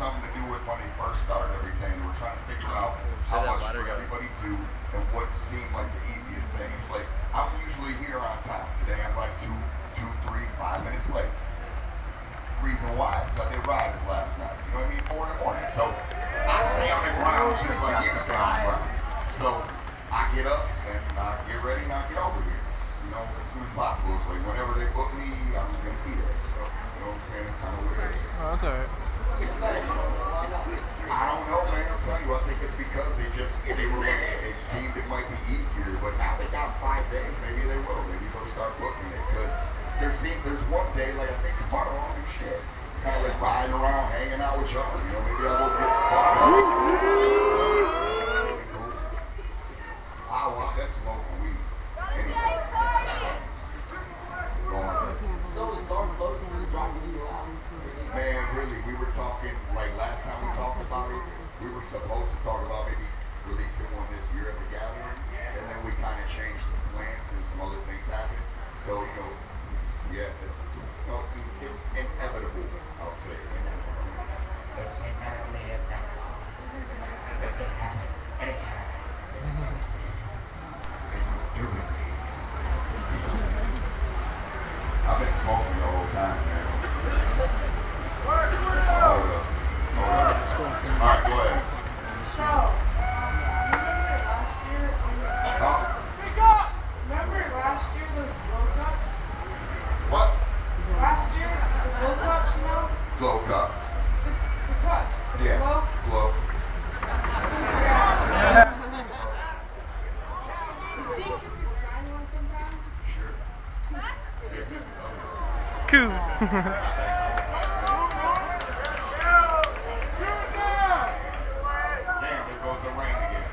something to do with when they first started everything. They were trying to figure out how much could everybody do and what seemed like the easiest things. Like, I'm usually here on time. Today I'm like 5 minutes late. Reason why is because I did riding last night. You know what I mean? 4 in the morning. So I stay on the ground just like you stay on the ground. So I get up and I get ready and I get over here. You know, as soon as possible. It's like whenever they book me, I'm gonna be there. So you know what I'm saying? It's kind of what it is. Oh, that's alright. I don't know, man. I'm telling you, I think it's because they were like, it seemed it might be easier, but now they got 5 days. Maybe they will. Maybe they'll start booking it because there's one day, like I think tomorrow, I'll do shit. Kind of like riding around, hanging out with y'all. You know, maybe I will get cool. Wow, that's smoking weed. Anyway, so is Dark Close really dropping you out? Man, really, we were talking, like last time we talked about it, we were supposed to talk about maybe releasing one this year at the gathering, and then we kind of changed the plans and some other things happened. So, you know, yeah, it's inevitable, I'll say. It's inevitable. It can happen anytime. I've been smoking the whole time, man. Hold up. Alright, go ahead. So, remember last year those glow cups? What? Last year, the glow cups, you know? Glow cups. The cups. Yeah. Glow. You think you could sign one sometime? Sure. Cool. Damn, there goes the rain again.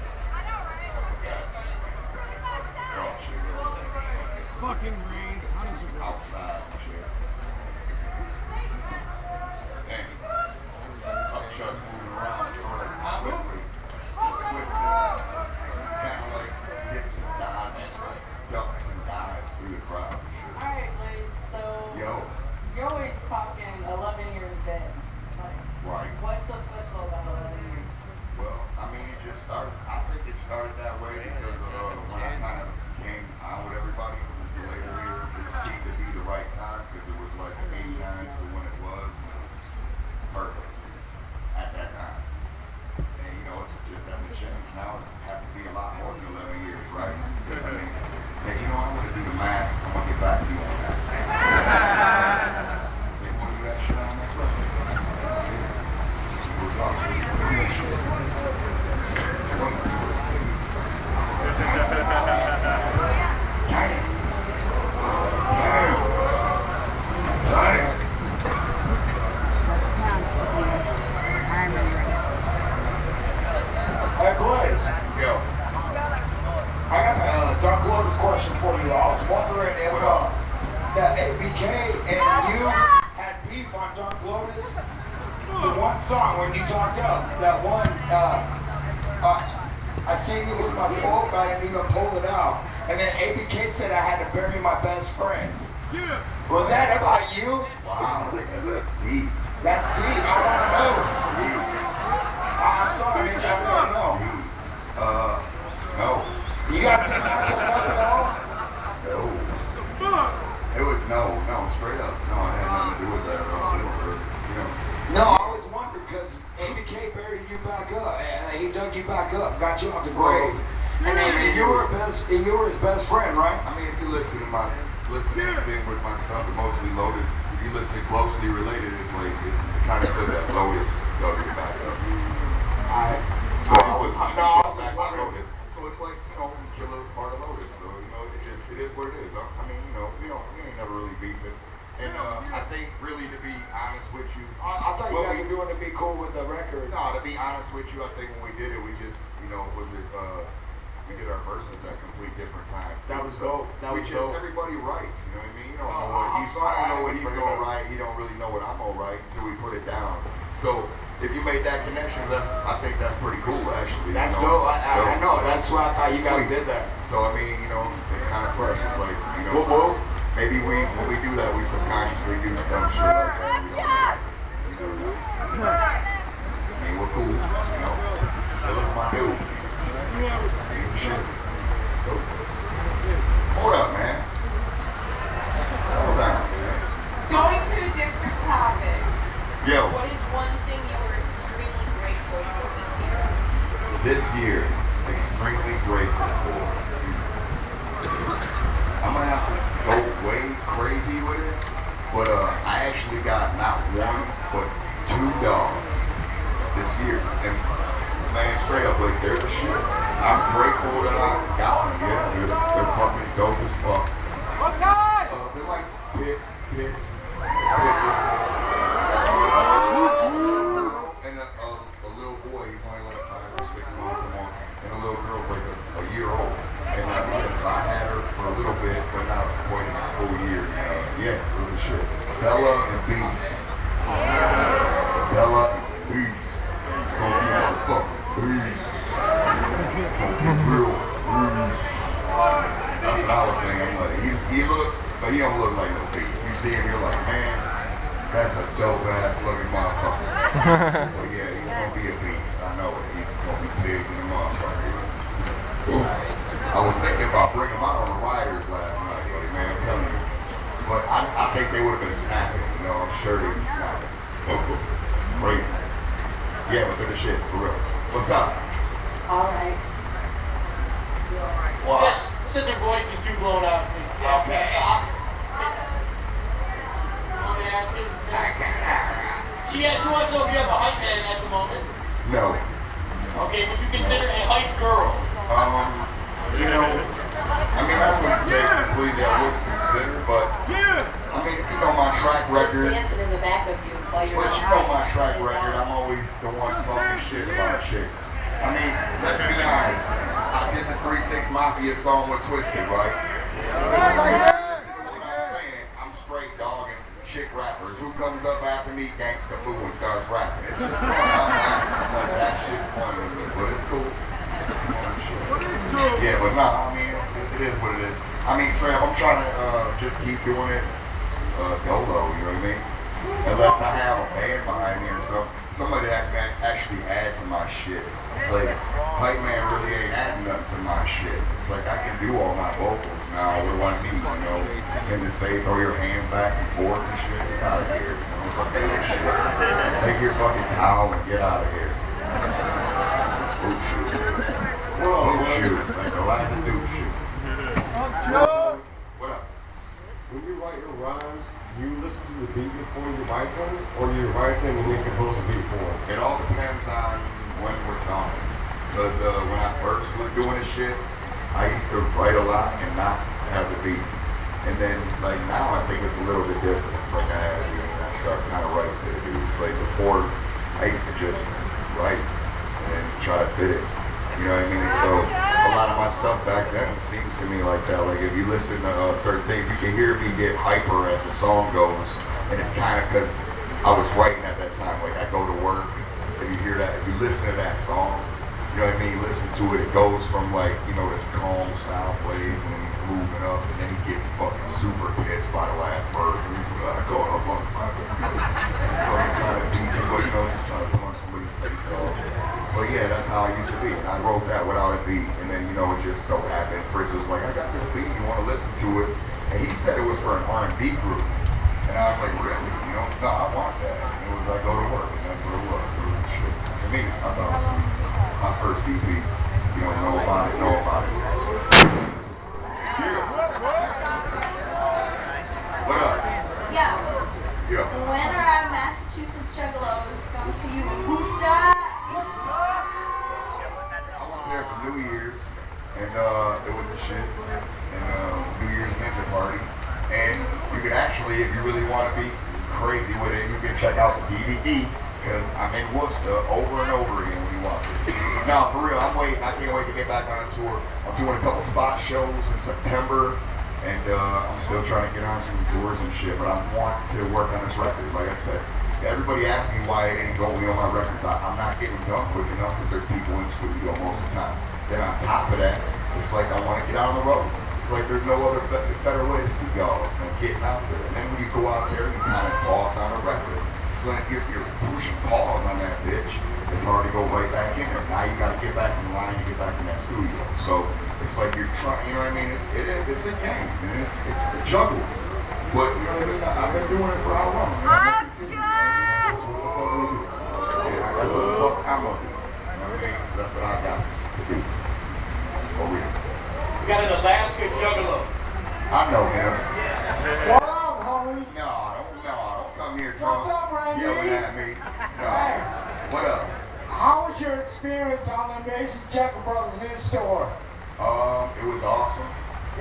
Oh, shit. Fucking rain. How does it Outside, shit. Damn. Some trucks moving around sort of swiftly. Kind of like dips and dives, ducks and dives through the crowd and shit. Alright, Liz, so Yo. you're always talking 11 years dead. Like, Right. what's so special about 11 years? Well, I mean, it just started, I think it started that way because when I kind of came out with everybody, the later year, it seemed to be the right time because it was like 89 to when it was, and it was perfect at that time. And you know, it's just having changed. Now it have to be a lot more than 11 years, right? Because I mean, hey, you know, I'm going to do the math. I'm going to get back to you on that. They want to do that shit on next Wednesday. We'll talk to you. Hey, boys. Yo. I got a Dark Lotus question for you. I was wondering if that ABK and you had beef on Dark Lotus. The one song when you talked up, that one, I seen it was my folk, I didn't even pull it out. And then ABK said I had to bury my best friend. Was that about you? Wow, that's deep. That's deep. I want to know. Deep. I'm sorry, I don't know. No. You got to pick myself up at all? No. It was no, straight up. No, it had nothing to do with that at all. You know. No, I always wondered because ABK buried you back up. He dug you back up, got you out the grave. And then you were his best friend, right? I mean, if you listen to thing with my stuff, and mostly Lotus, if you listen closely related, it's like, it kind of says that Lotus dug me back up. So I was back by Lotus. So it's like, you know, Killer was part of Lotus. So, you know, it is what it is. I mean, you know, we ain't never really beefing. And I think really to be honest with you, I thought you guys were doing to be cool with the record. no, to be honest with you, I think when we did it, we just, you know, we did our verses at complete different times. That was dope. That was dope. Everybody writes, you know what I mean? You don't know what I don't know what he's gonna write. He don't really know what I'm gonna write until we put it down. So if you made that connection, I think that's pretty cool, actually. That's you know? dope. I know. That's why I thought you guys did that. So I mean, you know, it's kind of fresh. It's like, you know, maybe when we do that, we subconsciously do dumb shit like that. We don't know. this year, extremely grateful for. I'm gonna have to go way crazy with it, but I actually got not one, but 2 dogs this year. And man, straight up, like, they're the shit. I'm grateful that I got them, yeah. They're fucking dope as fuck. They're like pits, and a little boy, he's only like 5 or 6 months almost, and a little girl's like a year old. And so I had her for a little bit, but not quite a full year. Yeah, it was a shit. Bella and Beast. Bella and Beast. Gonna be motherfucking Beast. Gonna be real Beast. That's what I was thinking. Like, he looks, but he don't look like no Beast. You see him, you're like, man, that's a dope ass looking motherfucker. But yeah, he's gonna be a beast. I know it. He's gonna be big in the motherfucker. I was thinking about bringing him out on the riders last night, buddy, man, I'm telling you. But I think they would have been snapping, you know, I'm sure they'd be snapping. Crazy. Yeah, but good shit, for real. What's up? Alright. Wow. Since her voice is too blown out. Okay. She wants to know if you have a hype man at the moment. No. Okay, would you consider a hype girl? You know, I mean, I wouldn't say completely I wouldn't consider, but, I mean, you know my track record. Just dancing in the back of you while you're But you outside. know my track record, I'm always the one talking shit about chicks. I mean, let's be honest. I did the 3-6 Mafia song with Twisted, right? Listen to what I'm saying. I'm straight dogging chick rappers. Who comes up after me? Gangsta Boo and starts rapping. It's just fun. I'm like, that shit's funny, but it's cool. Yeah, but no, I mean, it is what it is. I mean, straight up, I'm trying to just keep doing it dolo, you know what I mean? Unless I have a band behind me or somebody that can actually add to my shit. It's like, Hype Man really ain't adding nothing to my shit. It's like, I can do all my vocals now. What do I need, you know? Him to say, throw your hand back and forth and shit, get out of here. You know, fuck that shit. Take your fucking towel and get out of here. Boot shoot. Boot shoot. Like the last dude shoot. What up? When you write your rhymes, do you listen to the beat before you write them, or you write them and then compose a beat for them? It all depends on when we're talking. Because when I first was doing this shit, I used to write a lot and not have the beat. And then, like, now I think it's a little bit different. It's like I start kind of writing to the beat. It's like before, I used to just write and try to fit it. You know what I mean? So a lot of my stuff back then seems to me like that. Like if you listen to certain things, you can hear me get hyper as the song goes, and it's kind of because I was writing at that time. Like I go to work, and you hear that, if you listen to that song, you know what I mean? Listen to it. It goes from like, you know, this calm style plays, and then he's moving up, and then he gets fucking super pissed by the last verse. And he's like, going up on the trying to beat somebody, you know, just trying to punch somebody's face off. But yeah, that's how I used to be. And I wrote that without a beat, and then, you know, it just so happened. Fritz was like, I got this beat, you want to listen to it? And he said it was for an R&B group. And I was like, really? You know, no, I want that. And it was like, go to work, and that's what it was. It was shit. To me, I thought it was my first EP. You don't know about it, know about it. What up? Yeah. Yeah. When are our Massachusetts Juggalos gonna see you booster? I was there for New Year's, and it was a shit, and New Year's Ninja Party. And you can actually, if you really want to be crazy with it, you can check out the DVD, because I'm in Worcester over and over again when you watch it. No, for real, I can't wait to get back on a tour. I'm doing a couple spot shows in September, and I'm still trying to get on some tours and shit, but I want to work on this record, like I said. Everybody asks me why it ain't going on my records. I'm not getting done quick enough because there's people in the studio most of the time. Then on top of that, it's like I want to get out on the road. It's like there's no other better way to see y'all than getting out there. And then when you go out there, you kind of pause on a record. It's like if you're pushing pause on that bitch, it's hard to go right back in there. Now you got to get back in line and get back in that studio. So it's like you're trying, you know what I mean? It's a game, and it's a juggle. But you know what I mean? I've been doing it for how long? That's what the fuck we do. Yeah, that's what the fuck I'm gonna do. You know what I mean? That's what I got. I know him. What up, homie? No, don't come here drunk. What's up, Randy? Yelling at me. No. Hey, What up? how was your experience on the Amazing Jackal Brothers in-store? It was awesome.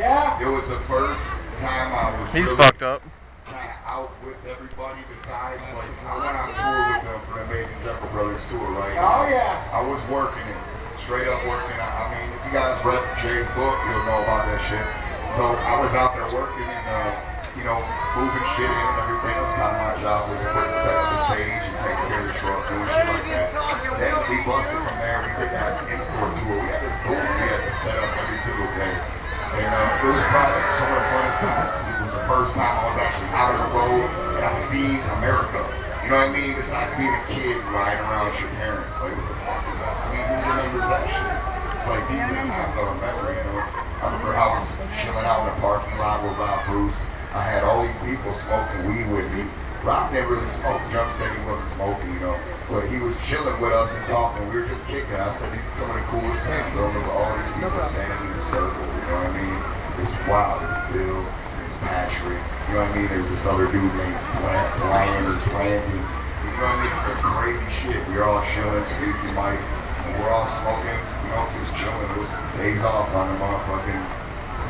Yeah? It was the first time I was He's really fucked up. kind of out with everybody besides, like, I went on tour with them for the Amazing Jackal Brothers tour, right? Oh, yeah. I was working it, straight up working. I mean, if you guys read Jay's book, you'll know about that shit. So I was out there working and, you know, moving shit in and everything. It was kind of my job was setting up the stage and taking care of the truck, doing shit like that. Then we busted from there. We did that in-store tour. We had this booth we had to set up every single day. And it was probably some of the funnest times. It was the first time I was actually out on the road and I seen America. You know what I mean? Besides being a kid riding around with your parents. Like, what the fuck is that? I mean, who remembers that shit? It's like, these are the times I remember, you know? I remember I was chilling out in the parking lot with Rob Bruce. I had all these people smoking weed with me. Rob didn't really smoke. Jump said he wasn't smoking, you know. But he was chilling with us and talking. We were just kicking. I said, these are some of the coolest times. I remember all these people standing in a circle, you know what I mean? It's wild. There's Bill, there's Patrick, you know what I mean? There's this other dude named Brian or Planty. You know what I mean? Some crazy shit. We were all chilling, speaking Mike. And we're all smoking, you know, just chilling. It was days off on the motherfucking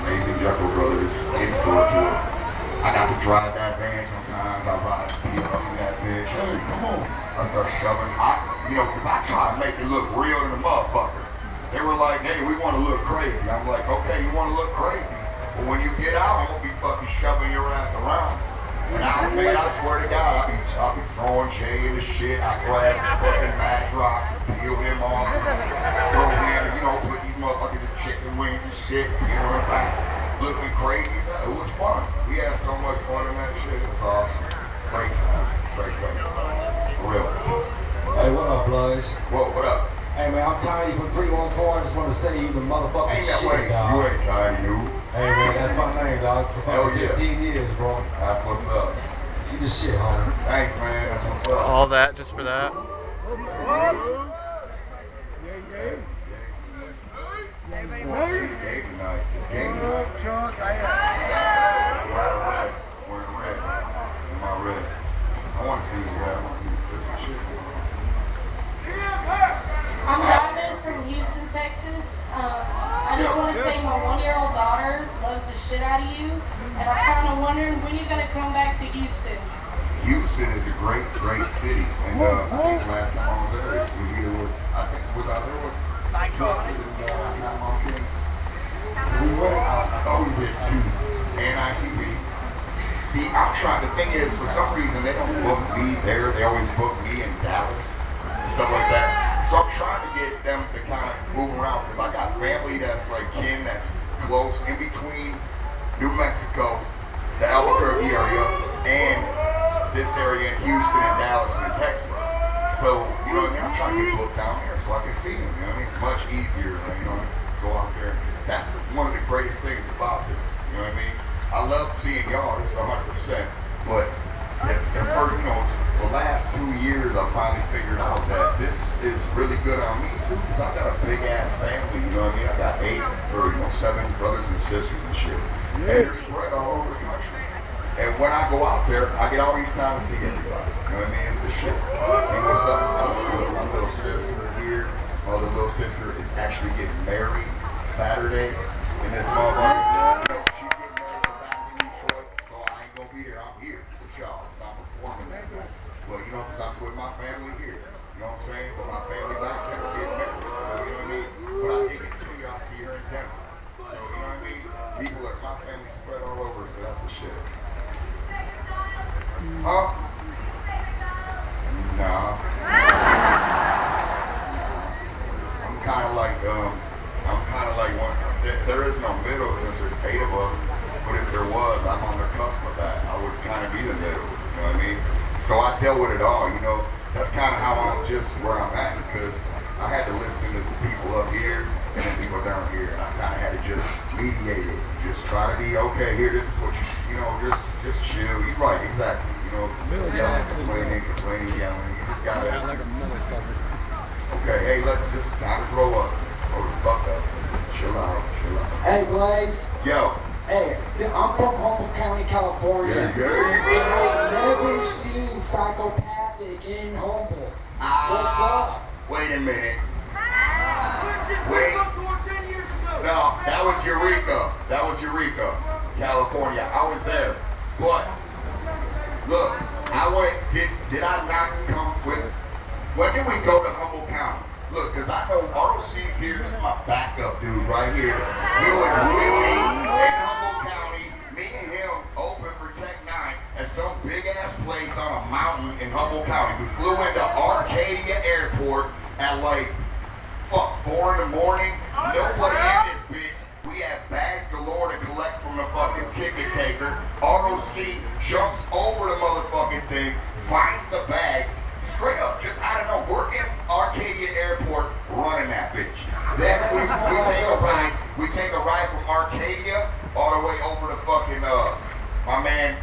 Amazing Jackal Brothers in-store tour. I got to drive that van sometimes. I ride up in that bitch. Hey, come on. I start shoving. You know, because I try to make it look real to the motherfucker. They were like, hey, we want to look crazy. I'm like, okay, you want to look crazy. But when you get out, I'm going to be fucking shoving your ass around. And I swear to God, I'll be throwing Jay into shit. I grab fucking match rocks and peel him off. Go in and, you know, put these motherfuckers in chicken wings and shit. You know what I'm saying? Looking crazy. It was fun. We had so much fun in that shit. It was awesome. Great times. Great. For real. Hey, what up, Bloods? What up? Hey, man, I'm Tiny from 314. I just want to say you the motherfucking Ain't that shit, way. dog. You ain't Tiny, you. Hey, man, that's my name, dog. For Hell yeah. 15 years, bro. That's what's up. You the shit, homie. Thanks, man. That's what's up. All that just for that. It's game tonight. It's game tonight. Wearing red. Am I red? I want to see you, man. I want to see this shit. I'm Diamond from Houston, Texas. I just want to say my 1-year-old daughter loves the shit out of you, and I'm kind of wondering when you're going to come back to Houston. Houston is a great city, and I think last time I was there, it was either with, I think it was out there with Twisted and Not Mom Kings. We went, I thought we did too, and ICP. See, I'm trying, the thing is, for some reason, they don't book me there, they always book me in Dallas, and stuff like that. So I'm trying to get them to kind of move around, because I got family that's like kin, that's close, in between New Mexico, the Albuquerque area, and this area in Houston and Dallas and Texas. So, you know what I mean? I'm trying to get booked down there so I can see them, you know what I mean? It's much easier, you know, go out there. That's one of the greatest things about this, you know what I mean? I love seeing y'all, this is 100%, but you know, the last 2 years I finally figured out that this is really good on me too, because I've got a big ass family, you know what I mean? I got 7 brothers and sisters and shit, and they're spread all over the country. And when I go out there, I get all these time to see everybody. You know what I mean? It's the shit. See what's up. I see my little sister here. My other little sister is actually getting married Saturday in this motherfucker. You know, she's getting married back in Detroit, so I ain't gonna be there. I'm here with y'all because I'm performing that night. Well, you know, because I'm with my family here. You know what I'm saying? But my family back there getting married. So, you know what I mean? But I did get to see her. I see her in Denver. So, you know what I mean? People are, my family spread all over, so that's the shit. Huh? Nah. I'm kind of like one. There is no middle since there's 8 of us. But if there was, I'm on the cusp of that. I would kind of be the middle. You know what I mean? So I dealt with it all. You know, that's kind of how I'm just where I'm at, because I had to listen to the people up here and the people down here, and I kind of had to just mediate it. Just try to be okay. Here, this is what you know. Just chill. You're right, exactly. You know, yelling, complaining, yelling. You just gotta. Okay, hey, let's just time to grow up. Grow the fuck up. Just chill out. Hey, Blaze. Yo. Hey, I'm from Humboldt County, California. Yeah, And I've never seen psychopathic in Humboldt. What's up? Wait a minute. Wait. No, that was Eureka. That was Eureka, California. I was there. But, look, I went, did I not come with, when did we go to Humboldt County? Look, because I know ROC's here. This is my backup dude right here. He was with me in Humboldt County. Me and him opened for Tech 9 at some big-ass place on a mountain in Humboldt County. We flew into Arcadia Airport at like, 4 in the morning. Nobody in this bitch. We had bags galore to collect from the fucking ticket taker. ROC jumps over the motherfucking thing, finds the bags, straight up, just I don't know, we're in Arcadia Airport running that bitch. Then we take a ride from Arcadia all the way over to fucking my man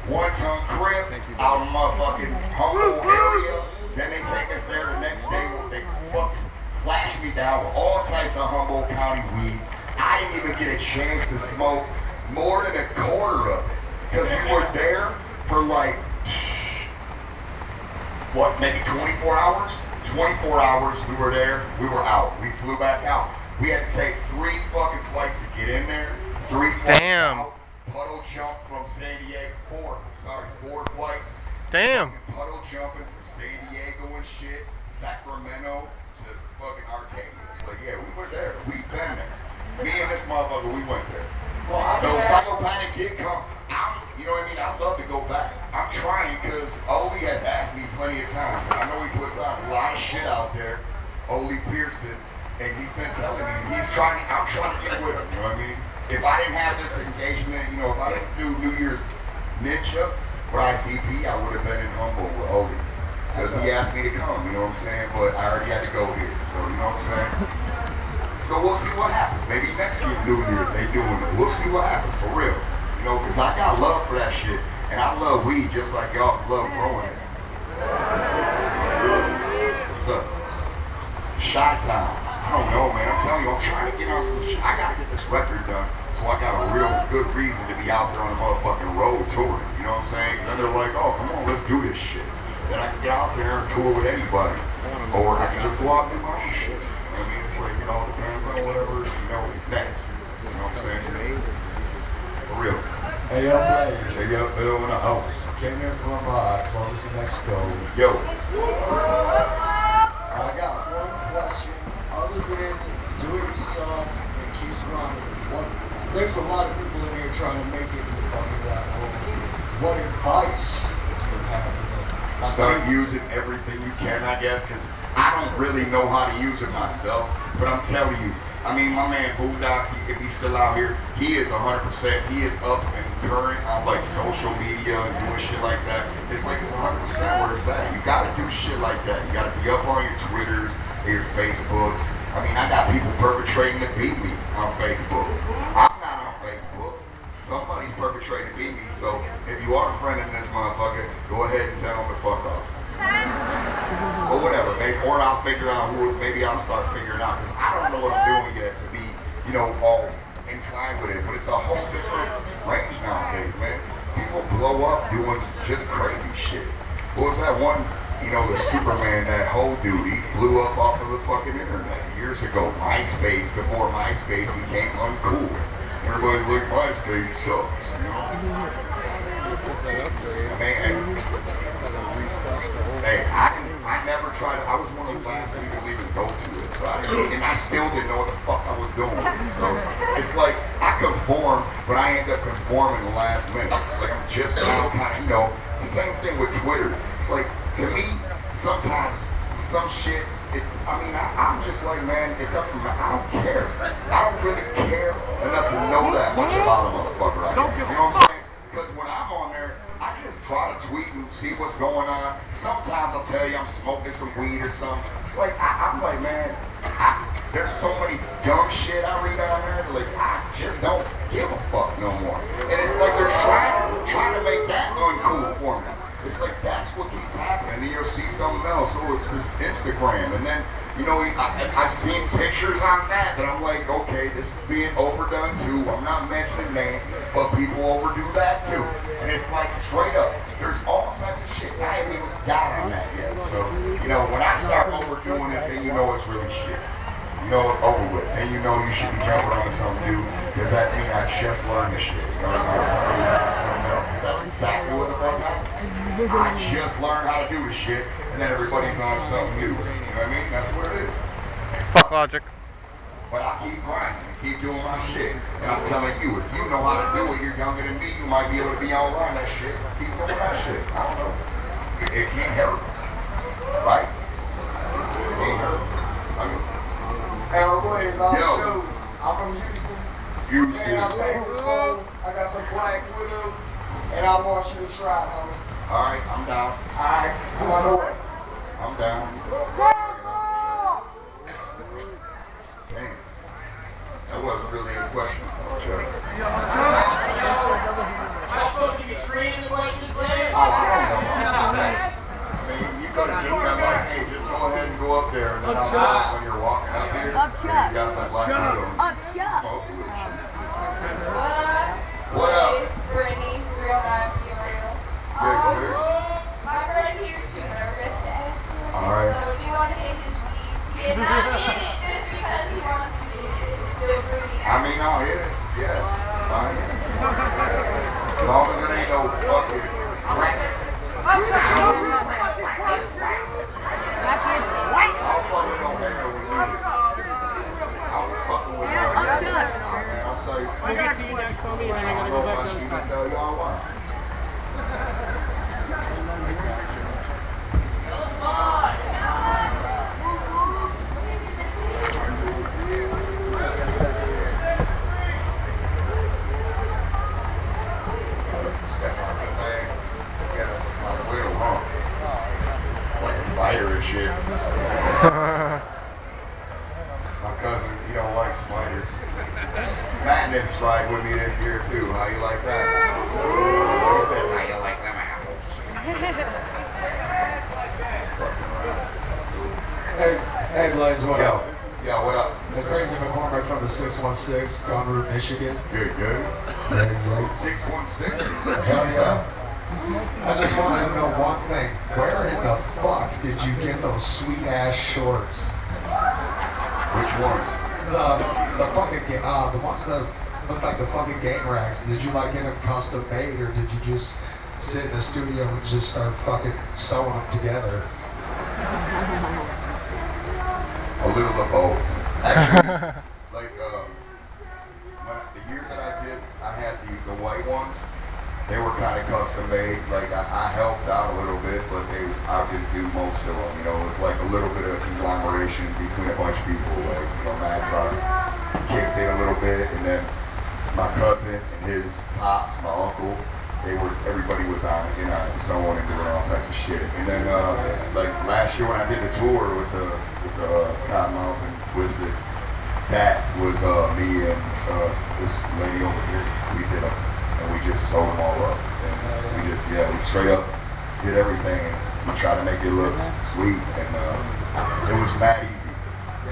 One Ton Crib out in motherfucking Humboldt area. Then they take us there the next day. They fucking flash me down with all types of Humboldt County weed. I didn't even get a chance to smoke more than a quarter of it. Because we were there for like, what, maybe 24 hours? 24 hours we were there, we were out. We flew back out. We had to take 3 fucking flights to get in there. 3 flights out. Puddle jump from San Diego. 4 flights. Damn. Puddle jumping from San Diego and shit. Sacramento to fucking Arcadia. It's like, yeah, we were there. We've been there. Me and this motherfucker, we went there. So Psychopathic did come. You know what I mean? I'd love to go back. I'm trying because Oli has asked me plenty of times. And I know he puts on a lot of shit out there. Oli Pearson. And he's been telling me, I'm trying to get with him, you know what I mean? If I didn't have this engagement, you know, if I didn't do New Year's Ninja for ICP, I would have been in Humboldt with Oli. Because he asked me to come, you know what I'm saying? But I already had to go here, so you know what I'm saying? So we'll see what happens. Maybe next year, New Year's, they doing it. We'll see what happens, for real. You know, because I got love for that shit. And I love weed just like y'all love growing it. What's up? Shy Time. I don't know, man. I'm telling you, I'm trying to get on some shit. I gotta get this record done, so I got a real good reason to be out there on the motherfucking road touring. You know what I'm saying? Then they're like, oh, come on, let's do this shit. Then I can get out there and tour with anybody. Or I can just go out and do my own shit. You know what I mean? It's like, it all depends on whatever's, you know, next. You know what I'm saying? For real. Hey, yo, Blaze. Hey, yo, Bill in the house. Came here from Columbus, New Mexico. Yo. I got one question. Other than doing stuff and keep running, there's a lot of people in here trying to make it in the fucking rap world. What advice do you have for them? Start using everything you can, I guess, because I don't really know how to use it myself. But I'm telling you, I mean, my man Boondocks, if he's still out here, he is 100%. He is up and current on like social media and doing shit like that. It's like it's 100% where it's at. You gotta do shit like that. You gotta be up on your Twitters, your Facebooks. I mean, I got people perpetrating to beat me on Facebook. I'm not on Facebook. Somebody's perpetrating to beat me. So if you are a friend of this motherfucker, go ahead and tell him to fuck off. Or whatever, maybe, or I'll figure out who. Maybe I'll start figuring out because I don't know what I'm doing yet to be, you know, all inclined with it. But it's a whole different range nowadays, man. People blow up doing just crazy shit. What was that one? You know, the Superman, that whole dude, he blew up off of the fucking internet years ago. MySpace, before MySpace became uncool. Everybody like, MySpace sucks, you know? Man, hey, I never tried, I was one of the last people to even go to it, so and I still didn't know what the fuck I was doing. So it's like, I conform, but I end up conforming the last minute. It's like I'm just now kind of, you know, it's the same thing with Twitter. It's like, to me, sometimes some shit, I'm just like, man, it doesn't matter. I don't care. I don't really care enough to know that much about a motherfucker, I guess. You know what I'm saying? Because when I'm on there, I can just try to tweet and see what's going on. Sometimes I'll tell you I'm smoking some weed or something. It's like, I'm like, man, there's so many dumb shit I read on there. Like, I just don't give a fuck no more. And it's like they're trying to make that uncool for me. It's like that's what keeps happening. And then you'll see something else. Oh, it's this Instagram. And then You know, I've seen pictures on that I'm like, okay, this is being overdone too. I'm not mentioning names, but people overdo that too. And it's like straight up, there's all types of shit. I haven't even got on that yet. So, you know, when I start overdoing it, then you know it's really shit. You know it's over with. And you know you should be jumping on something new. Does that mean I just learned this shit? You know what I mean? Somebody learned something else. Because that's exactly what the fuck happens. I just learned how to do this shit, and then everybody's on something new. You know what I mean? That's what it is. Fuck logic. But I keep grinding and keep doing my shit. And I'm telling you, if you know how to do it, you're younger than me, you might be able to be online that shit. Keep doing that shit. I don't know. It can't hurt. Right? It can't hurt. I mean, Hey, what is our Yo. show? I'm from Houston. Houston. And I made this phone. I got some black widow. And I want you to try, homie. Alright, I'm down. Alright, come on away. I'm down. Damn. That wasn't really a question, Chuck. Am I supposed to be screening the questions, man? Oh, I don't know. I'm just saying. I mean, you could have just been like, hey, just go ahead and go up there. And then outside when you're walking up here, you got some black widow. Smoke with you. What up? It's Brittany, 309 Imperial. Good, good. My friend here's too nervous to ask you. Alright. So do you want to hit his weed? He is not hit it just because he wants to hit it. It's still free. I mean, I'll hit it. Yeah, fine. As long as it ain't no fucking crack. I'll fucking no hair with me. I'll fucking with no hair. I'll say, I'll get to you next on me, and then I gotta go back to the I tell y'all why. Step on the thing. Yeah, that's a lot of wheel, huh? It's like a spider and shit. My cousin, he don't like spiders. Madness ride with me this year too. How you like that? He said, how you like them apples? Hey, Blaze, what up? Yo, what up? The Crazy McCormick from the 616, Gun Route, Michigan. Good, good. There you go. 616. Hell yeah. I just wanted to know one thing. Where in the fuck did you get those sweet ass shorts? Which ones? The fucking the ones that look like the fucking gang rags. Did you like get them custom made, or did you just sit in the studio and just start fucking sewing them together? A little of both. Actually, like the year that I had the white ones. They were kind of custom made. Like I helped out a little bit, but I didn't do most of them. You know, it was like a little bit of conglomeration between a bunch of people. Like, you know, Mad Cross kicked in a little bit, and then my cousin and his pops, my uncle, everybody was on it, sewing and doing all types of shit. And then like last year when I did the tour with the Cottonmouth and Twisted, that was me and this lady over here. We did them. And we just sewed them all up. And we straight up did everything. And we tried to make it look sweet. And it was mad easy.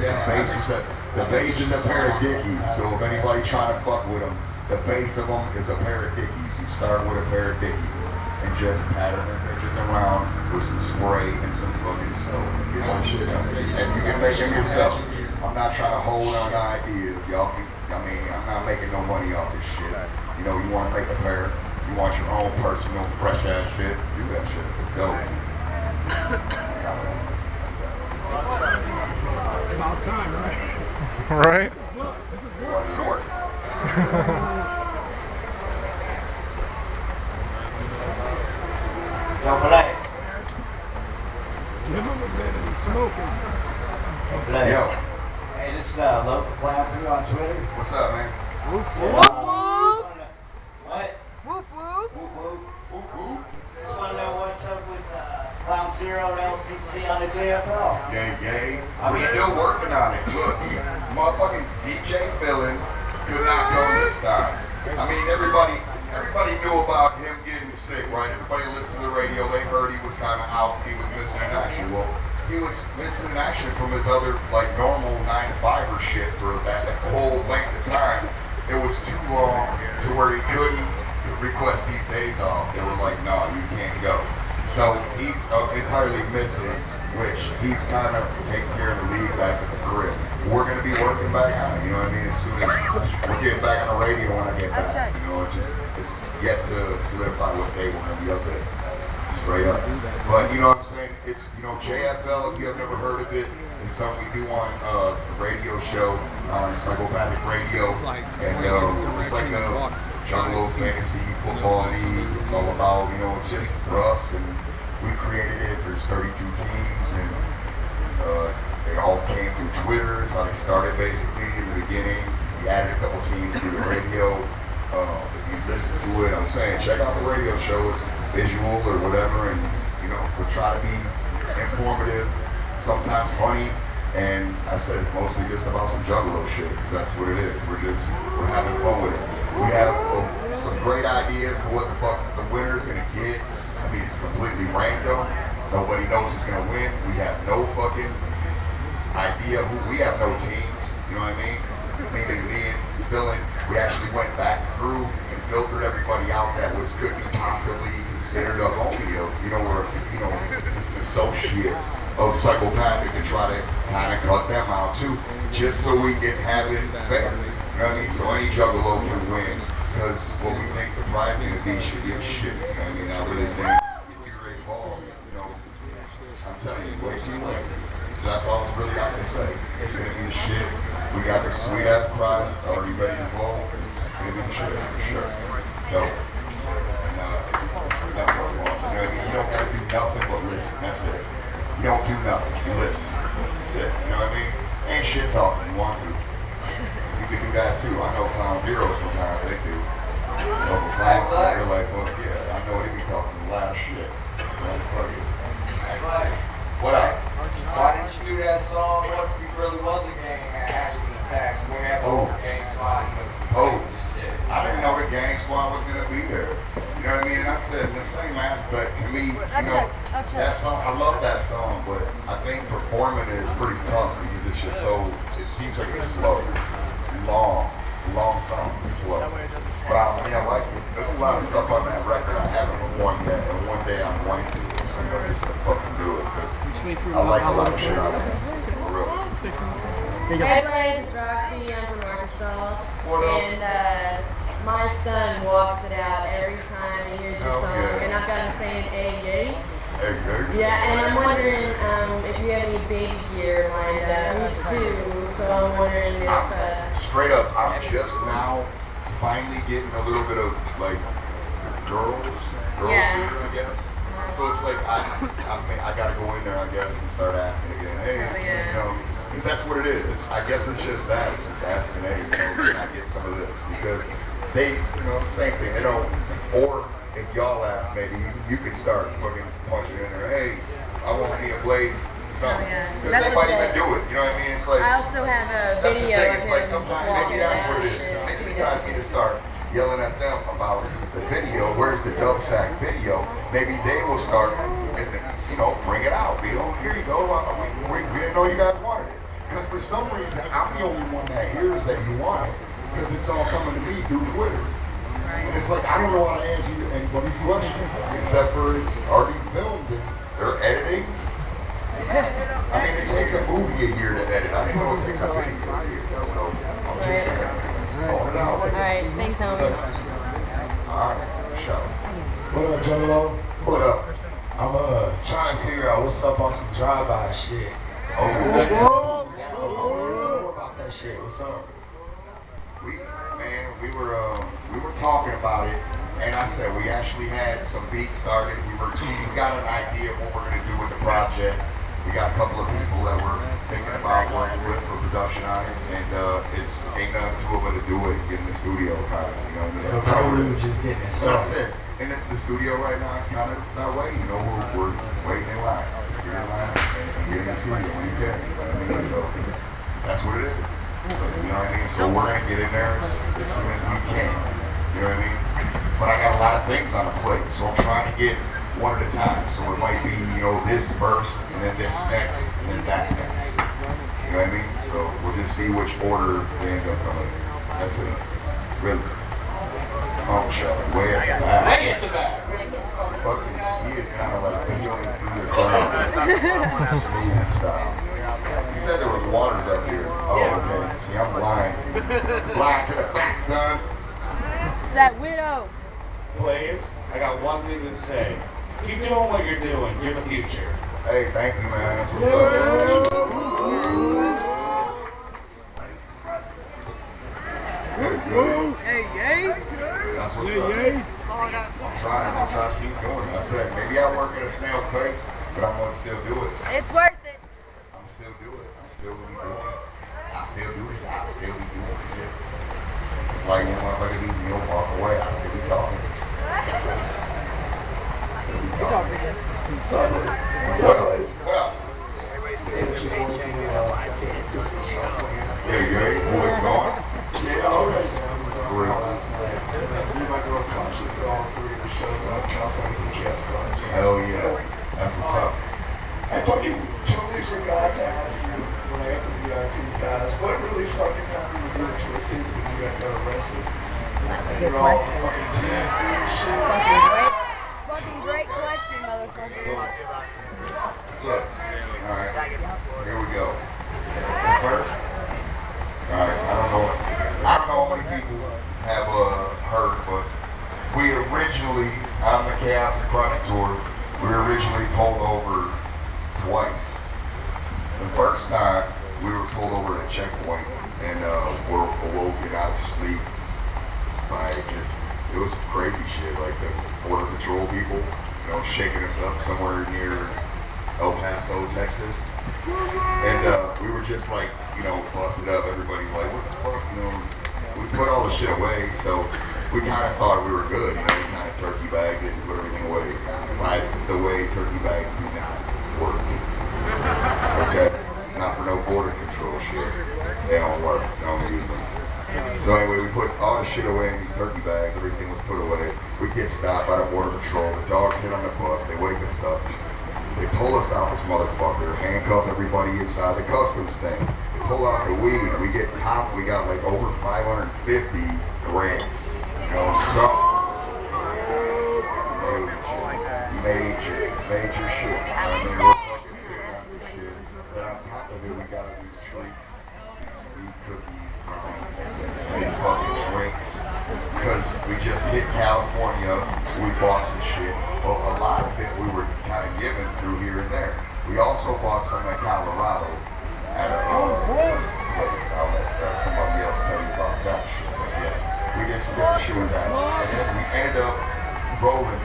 The base is a pair of Dickies. So if anybody trying to fuck with them, the base of them is a pair of Dickies. You start with a pair of Dickies and just pattern the bitches around with some spray and some fucking soap. You know, and you can make them yourself. I'm not trying to hold on to ideas. Y'all can, I'm not making no money off this shit. You know, you want to make a pair, you want your own personal, fresh ass shit, do that shit. It's dope. About time, right? Right? Shorts. Yo, Blake. Give him a bit of smoking. Blake. Yo, Hey, this is Local Clown Crew on Twitter. what's up, man? What? Whoop whoop. Whoop, whoop. Just want to know what's up with Clown Zero and LCC on the JFL. Yay. We're still working on it. Look, motherfucking DJ Fillin could not go this time. I mean, everybody knew about him getting sick, right? Everybody listened to the radio. They heard he was kind of out. He was missing in action. Well, he was missing in action from his other, like, normal 9 to 5 or shit for that whole length of time. It was too long to where he couldn't request these days off. They were like, no, you can't go. So he's entirely missing, which he's kind of taking care of the lead back at the crib. We're going to be working back on it, you know what I mean? As soon as we're getting back on the radio when I get back, you know, it's yet to solidify what day we're going to be up there. Straight up. But you know what I'm saying? It's, you know, JFL, if you have never heard of it, it's something we do on a radio show on Psychopathic Radio. And it's like a Jungle Fantasy Football League. It's all about, you know, it's just for us, and we created it. There's 32 teams, and they all came through Twitter. So I started basically in the beginning. We added a couple teams through the radio. If you listen to it, I'm saying, check out the radio show. It's visual or whatever, and you know, we'll try to be informative, sometimes funny, and I said it's mostly just about some juggalo shit, because that's what it is. We're having fun with it. We have some great ideas for what the fuck the winner's gonna get. I mean, it's completely random. Nobody knows who's gonna win. We have no fucking idea who. We have no teams. You know what I mean? Meaning me and Phil, we actually went back through and filtered everybody out that could be possibly considered a homie of, you know, or, you know, just an associate of Psychopathic, to try to kind of cut them out too, just so we can have it fair. You know what I mean? So any juggalo can win, because what we think the prize is, these should get shit. You know what I mean? I really think if you're involved, you know, I'm telling you, way too late. That's all I really got to say. It's gonna be the shit. We got the sweet ass prize. It's already ready to go. It's gonna be the shit for sure. So, it's not more fun. You know what I mean? You don't gotta do nothing but listen. That's it. You don't do nothing. You listen. That's it. You know what I mean? Ain't shit talking. You want to. You can do that too. I know Clown Zero sometimes they do. You know, Clown, they're like, fuck yeah. I know they be talking a lot of shit. Like, fuck it. What up? Why didn't you do that song, What If You Really Was a Gang, Ashton Attacks, when we have a whole gang squad and shit? I didn't know the gang squad was going to be there. You know what I mean? And I said, in the same aspect, to me, you know, that song, I love that song, but I think performing it is pretty tough, because it's just so, it seems like it's slow. It's long song, it's slow. But I mean, I like it. There's a lot of stuff on that record I haven't performed yet, and one day I'm going to, you know, just to fucking do it, because I like a lot of shit out of it, for real. Hey, guys, it's Roxy. I'm from Arkansas. And my son walks it out every time he hears your song. Yeah. And I've got him saying, hey, gay. Hey, gay. Yeah, and I'm wondering if you have any baby gear lined up, too. So I'm wondering if... straight up, I'm just now finally getting a little bit of, like, girls gear, I guess. So it's like, I gotta go in there, I guess, and start asking again, hey, you know, because that's what it is. I guess it's just that. It's just asking, hey, you know, can I get some of this? Because they, you know, same thing. They don't, or if y'all ask, maybe you could start fucking punching in there, hey, I want me a Blaze something. Because they might even do it, you know what I mean? It's like, I also have a that's video the thing. It's like sometimes maybe that's what it is. Maybe you guys need to start yelling at them about the video. Where's the dub sack video? Maybe they will start, and, you know, bring it out. Be, oh, here you go. We didn't know you guys wanted it. Because for some reason, I'm the only one that hears that you want it, because it's all coming to me through Twitter. And it's like, I don't know how to answer anybody's question, except for it's already filmed and they're editing. I mean, it takes a movie a year to edit. I didn't know it takes a video a year. So I'm just saying. Hold it out. Alright, thanks, homie. Alright, show. What up, Juggalo? What up? I'm trying to figure out what's up on some drive-by shit. Oh, more about that shit. What's up? We were talking about it, and I said we actually had some beats started. We got an idea of what we're gonna do with the project. We got a couple of people that we're thinking about working with for production on it, and it's ain't nothing to it but to do it, get in the studio kind of, you know what I mean? That's totally just getting it started. That's it. In the studio right now, it's kind of that way, you know, we're waiting in line. Let's get in line and get in the studio when you can. You know what I mean? So that's what it is. You know what I mean? So we're gonna get in there as soon as we can. You know what I mean? But I got a lot of things on the plate, so I'm trying to get one at a time. So it might be, you know, this first, and then this next, and then that next. You know what I mean? So we'll just see which order they end up coming in. That's it. Really. Oh, shut up. Way at the back. Way at the back. Fucking, he is kind of like peeling through the ground. Smooth style. He said there was waters up here. Oh, okay. See, I'm blind. Blind to the fact, son. That widow. Blaze, I got one thing to say. Keep doing what you're doing. You're the future. Hey, thank you, man. That's what's up. Good. Hey, That's what's up. I'm trying to keep going. I said, maybe I work at a snail's pace, but I'm going to still do it. It's worth it. I'm still doing it. I'm still going to be doing it. I still do this. I still be doing it. It's like when motherfuckers eat meal, walk away. I still be talking. Sundays. Well, yeah, boys gone? Yeah, already, man. We were last night. Me and my girl Conscious were all three of the shows out in California from Casco. Hell yeah. That's what's up. I fucking totally forgot to ask you when I got the VIP pass, what really fucking happened with you and Twisted when you guys got arrested? And you're all fucking TMZ and shit. Fucking great question, motherfucker. Look, alright, here we go. First, alright, I don't know how many people have heard, but we originally, on the Chaos and Chronic tour, we were originally pulled over twice. The first time, we were pulled over at a checkpoint and were awoken out of sleep by just, it was crazy shit, like the Border Patrol people, you know, shaking us up somewhere near El Paso, Texas. And we were just like, you know, busted up, everybody like, what the fuck, you know, we put all the shit away, so we kind of thought we were good, you know, we kind of turkey bagged it and put everything away. By the way, turkey bags do not work. Okay? Not for no border control shit. They don't work, don't use them. So anyway, we put all the shit away in these turkey bags, everything was put away. We get stopped by the Border Patrol, the dogs hit on the bus, they wake us up. They pull us out this motherfucker, handcuff everybody inside the customs thing. They pull out the weed, and we get popped, we got like over 550 grams. You know, so major shit. I mean, we're fucking sitting on some shit. But on top of it, we got these treats, these weed cookies, brownies, and these fucking drinks. Because we just hit California, we bought some shit. Well, a lot of it we were kind of given through here and there. We also bought some in Colorado at some place. I'll let somebody else tell you about that shit. But yeah, we did some different shit with that. And then we ended up rolling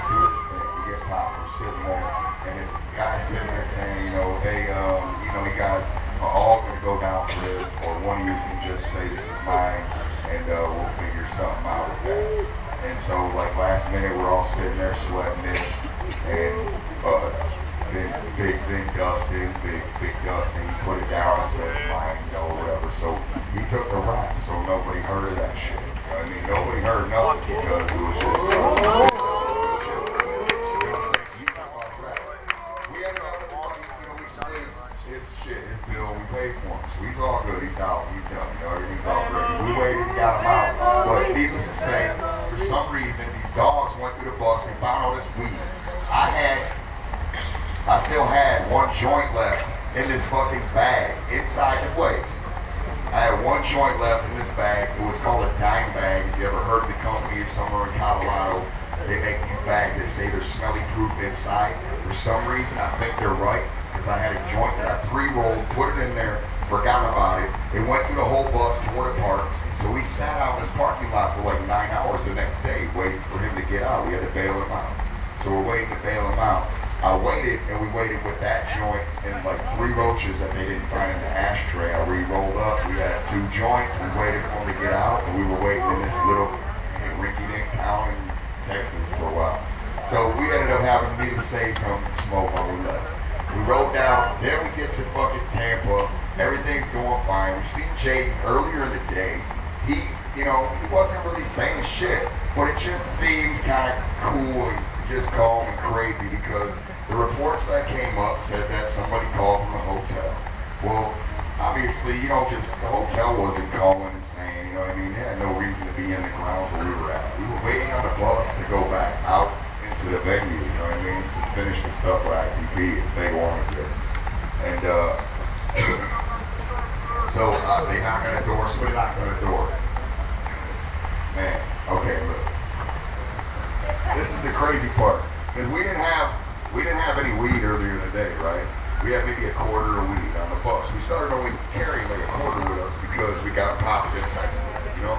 through this thing. We get popped, we're sitting there. And the guy's sitting there saying, you know, hey, you know, you guys are all going to go down for this. Or one of you can just say this is mine. And we'll figure something out with that. And so, like, last minute, we're all sitting there sweating it. And then Dustin, big Dustin, he put it down and said, it's mine, you know, whatever. So he took the rap, so nobody heard of that shit. You know what I mean? Nobody heard nothing because it was just, you know what I'm saying? So you talk about rap. We ended up, you know, we split his shit, his bill, we paid for him. So he's all good, he's out, he's done, you know, everything's all ready. We waited, got him out. But needless to say, for some reason, these dogs went through the bus and found all this weed. I still had one joint left in this fucking bag inside the place. I had one joint left in this bag. It was called a dime bag. If you ever heard of the company, it's somewhere in Colorado. They make these bags that say they're smelly proof inside. For some reason, I think they're right, because I had a joint that I pre-rolled, put it in there, forgot about it. It went through the whole bus, tore it apart. So we sat out in this parking lot for like 9 hours the next day, waiting for him to get out. We had to bail him out. So we're waiting to bail him out. I waited, and we waited with that joint and like 3 roaches that they didn't find in the ashtray. I re-rolled up. We had 2 joints. We waited for him to get out, and we were waiting in this little rinky-dink town in Texas for a while. So we ended up having, needless to say, some smoke on the left. We rode down. Then we get to fucking Tampa. Everything's going fine. We see Jaden earlier in the day. He, you know, he wasn't really saying shit, but it just seems kind of cool. just called me crazy because the reports that came up said that somebody called from the hotel. Well, obviously, the hotel wasn't calling and saying, you know what I mean? They had no reason to be in the grounds where we were at. We were waiting on the bus to go back out into the venue, you know what I mean? To finish the stuff with ICP and Big Orange did. And, so they knock on the door, somebody knocks on the door. Man, okay, look. This is the crazy part. Because we didn't have any weed earlier in the day, right? We had maybe a quarter of weed on the bus. We started only carrying like a quarter with us because we got popped in Texas, you know?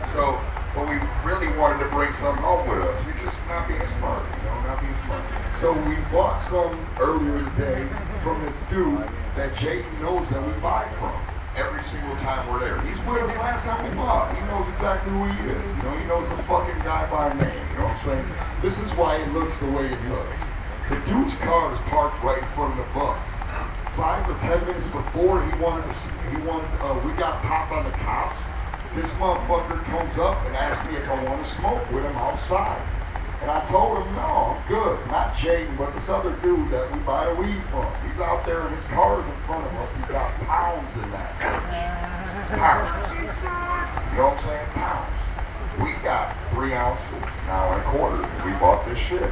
So, but we really wanted to bring some home with us. We're just not being smart, not being smart. So we bought some earlier today from this dude that Jake knows that we buy from. Every single time we're there. He's with us last time we bought. He knows exactly who he is. He knows the fucking guy by name. You know what I'm saying? This is why it looks the way it looks. The dude's car is parked right in front of the bus. 5 or 10 minutes before we got popped by the cops, this motherfucker comes up and asks me if I want to smoke with him outside. And I told him, no, I'm good. Not Jaden, but this other dude that we buy the weed from. He's out there and his car's in front of us. He's got pounds in that. Pounds. You know what I'm saying? Pounds. We got 3 ounces now and a quarter. We bought this shit.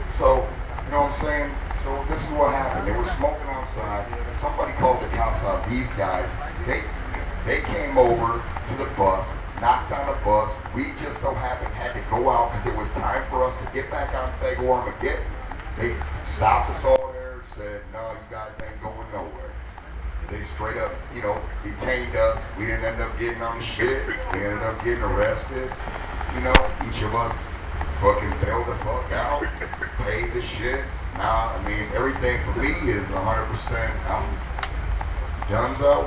So, you know what I'm saying? So this is what happened. They were smoking outside. Somebody called the cops out. These guys, they came over to the bus, knocked on the bus. We just so happened had to go out because it was time for us to get back on Fego Armageddon. They stopped us all there and said, no, you guys ain't going nowhere. They straight up, detained us. We didn't end up getting on the shit. We ended up getting arrested. Each of us fucking bailed the fuck out, paid the shit. Now, everything for me is 100%. I'm donezo.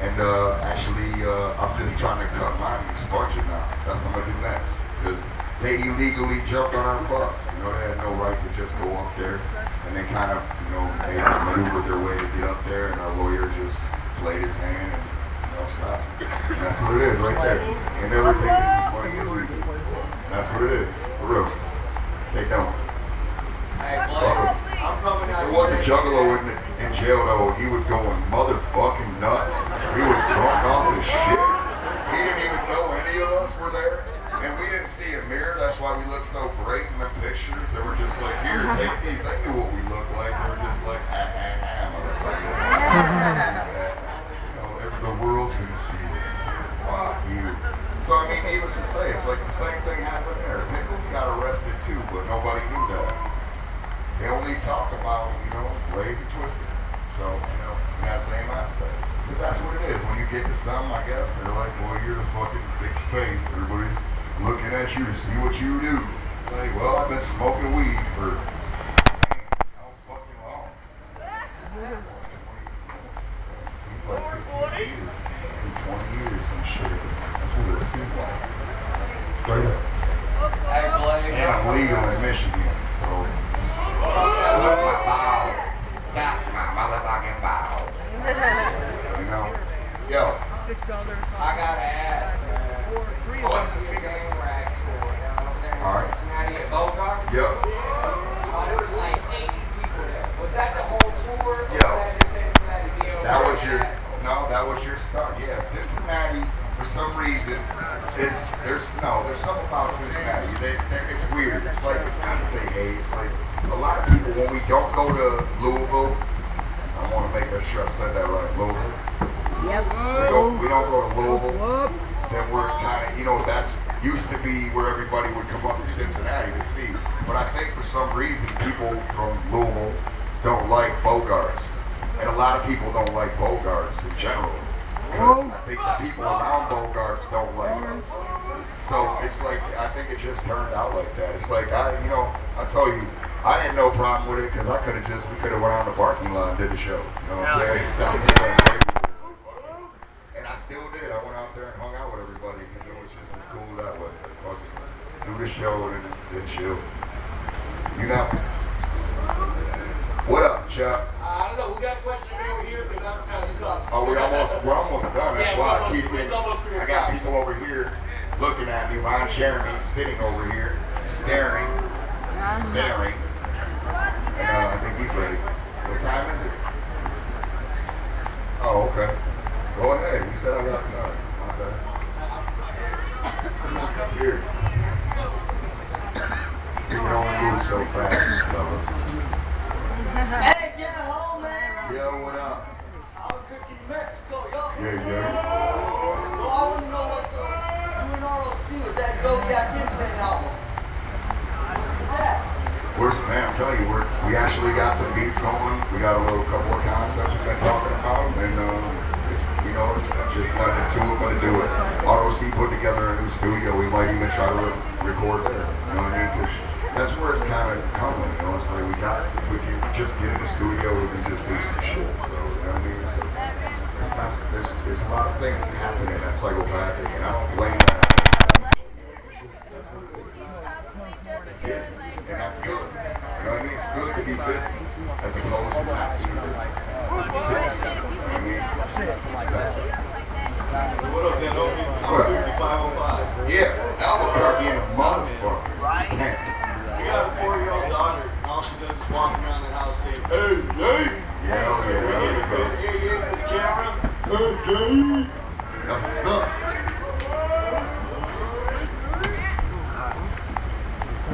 And actually, I'm just trying to cut mine and expunge it now. That's what I'm going to do next. Because they illegally jumped on our bus. They had no right to just go up there. And they kind of, they maneuvered their way to get up there. And our lawyer just played his hand and, stopped. And that's what it is right there. And everything is as funny as we do. That's what it is. For real. They don't. Hey, Blaze, I'm coming out. There was a juggalo in jail though. He was going motherfucking nuts. He was drunk off his shit. He didn't even know any of us were there. And we didn't see a mirror. That's why we looked so great in the pictures. They were just like, here, take these. They knew what we looked like. They were just like, motherfucker. The world's gonna see this. Fuck you. So needless to say, it's like the same thing happened there. Pickles got arrested too, but nobody knew that. They only talk about, ways and twisted. So, in that same aspect. Because that's what it is. When you get to some, I guess, they're like, boy, you're the fucking big face. Everybody's looking at you to see what you do. Like, well, I've been smoking weed for how fucking long? Seems like 15 years. 20 years, some shit. That's what it seems like. Straight up. Hey, Blaze. And I'm legal in Michigan, so. Slip my foul. Got my motherfucking foul. Yo. I gotta ask, man. I went to your game rack store down over there in Cincinnati at Bogart. Yep. There was like 80 people there. Was that the whole tour? Or Yo. was that just Cincinnati deal? That was your start. Yeah, Cincinnati, for some reason, there's something about Cincinnati. It's weird. It's like, it's not that they hate. It's like, a lot of people, when we don't go to Louisville, I want to make sure I said that right, Louisville. Yep. We don't go to Louisville, then we're kind of, that's used to be where everybody would come up to Cincinnati to see. But I think for some reason, people from Louisville don't like Bogarts. And a lot of people don't like Bogarts in general. Because I think the people around Bogarts don't like us. So it's like, I think it just turned out like that. It's like, I tell you, I had no problem with it because we could have went on the parking lot and did the show. You know what I'm saying? And I still did. I went out there and hung out with everybody because it was just as cool that way. Do the show and then chill. What up, Chuck? I don't know. We got a question over here because I'm kind of stuck. Oh, we're almost done. That's why I got people over here looking at me. Ron Jeremy's sitting over here, staring staring. And I think he's ready. What time is it? Oh, okay. Go ahead. He said I got time. Okay. Here. You can only move so fast, fellas. Hey, get home, man. Yo, what up? I'm cooking Mexico, yo. Yeah. Well, I want to know what's doing ROC with that Gotj album. Man, I'm telling you, we actually got some beats going. We got a couple of concepts we've been talking about, and it's just nothing to it but to do it. ROC put together a new studio. We might even try to record there. You know what I mean? 'Cause that's where it's kind of coming. You know, it's like if we can just get in the studio, we can just do some shit. So you know what I mean? It's not. There's a lot of things happening that's psychopathic, and I don't blame that. That's what it is. And that's good. You know what I mean? It's good to be busy as opposed to not being busy. It's sick. You know what I mean? That's it. What up, Jen? What up? Yeah, Albuquerque in a motherfucker. Right. Tent. You got a 4-year-old daughter, and all she does is walk around the house saying, hey, hey! Yeah, let's go. Yeah, for the camera. Hey, hey! That's what's up.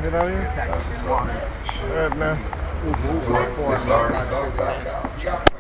Get out of here? That's what's up. Alright, man. So, this already sucks back out.